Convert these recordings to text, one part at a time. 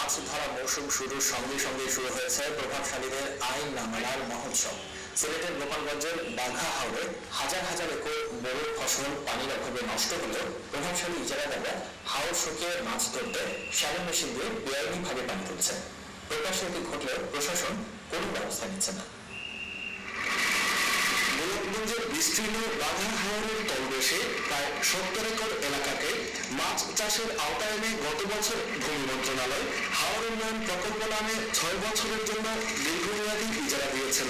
মাছ ধরা মৌসুম শুরুর সঙ্গে সঙ্গে শুরু হয়েছে প্রভাবশালীদের আইন না মানার মহোৎসব। সিলেটের গোপালগঞ্জের বাঘা হাওরে হাজার হাজার একর বোরোর ফসল পানির অভাবে নষ্ট হলেও প্রভাবশালী ইজারাদাররা হাওর শুকিয়ে মাছ ধরতে শ্যালো মেশিন দিয়ে বেআইনিভাবে পানি তুলছে। প্রকাশ্যে এটি ঘটলেও প্রশাসন কোনো ব্যবস্থা নিচ্ছে না। গোপালগঞ্জের বিস্তীর্ণ বাঘা হাওরের তলদেশে প্রায় 70 একর এলাকাকে মাছ চাষের আওতায় এনে গত বছর ভূমি মন্ত্রণালয় হাওর উন্নয়ন প্রকল্প নামে 6 বছরের জন্য দীর্ঘমেয়াদী ইজারা দিয়েছেন।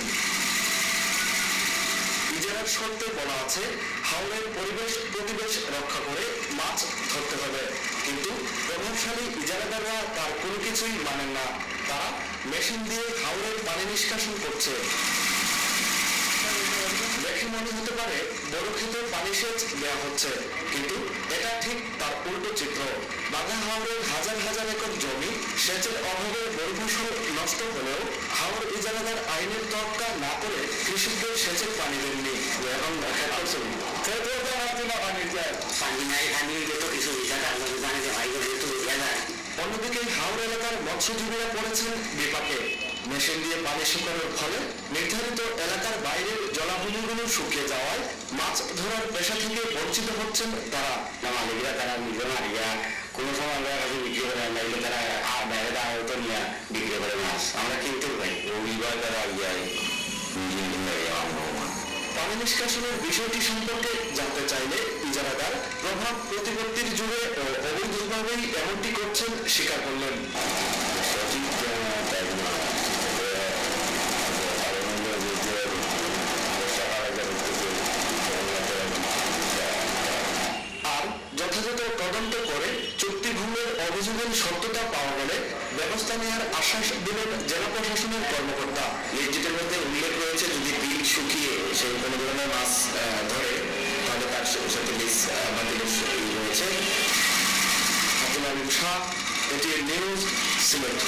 ইজারার শর্তে বলা আছে, হাওরের পরিবেশ প্রতিবেশ রক্ষা করে মাছ ধরতে হবে, কিন্তু প্রভাবশালী ইজারাদাররা তার কোনো কিছুই মানেন না। তারা মেশিন দিয়ে হাওরের পানি নিষ্কাশন করছে। দেখে মনে হতে পারে বড় ক্ষেতে পানি সেচ দেওয়া হচ্ছে, কিন্তু এটা ঠিক তার উল্টো চিত্র। বাঘা হাওরের হাজার হাজার একর জমি সেচের অভাবে বড় ফসল নষ্ট হলেও হাওর ইজারাদার আইনের তোয়াক্কা না করে কৃষকদের সেচের পানি দেননি। এখন অন্যদিকে হাওর এলাকার মৎস্যজীবীরা পড়েছেন বিপাকে। মেশিন দিয়ে পানি শুকানোর ফলে নির্ধারিত এলাকার বাইরের জলাভূমিগুলো শুকিয়ে যাওয়ায় মাছ ধরার পেশা থেকে বঞ্চিত হচ্ছেন তারা। মালিকরা তারা মালিকরা কোনো সময় আমরা কাছে বিক্রি করে নাইলে তারা বাইরে আয়ত নিয়ে বিক্রি করে মাছ আমরা কিনতেও পাই। রবিবার তারা পানি নিষ্কাশনের বিষয়টি সম্পর্কে জানতে চাইলে ইজারাদার প্রভাব প্রতিপত্তির যুগে ও অবৈধভাবেই এমনটি করছেন স্বীকার করলেন। আর যথাযথ তদন্ত করে চুক্তি ভঙ্গের অভিযোগের সত্যতা পাওয়া গেলে ব্যবস্থা নেওয়ার আশ্বাস দিলেন জেলা প্রশাসনের কর্মকর্তা। লিখিতের মধ্যে উল্লেখ রয়েছে, যদি বিল শুকিয়ে সে কোনো ধরনের মাছ ধরে তাহলে তার সাথে লিজ বাতিলের রয়েছে। Abdul Alim Shah, ATN news, Sylhet.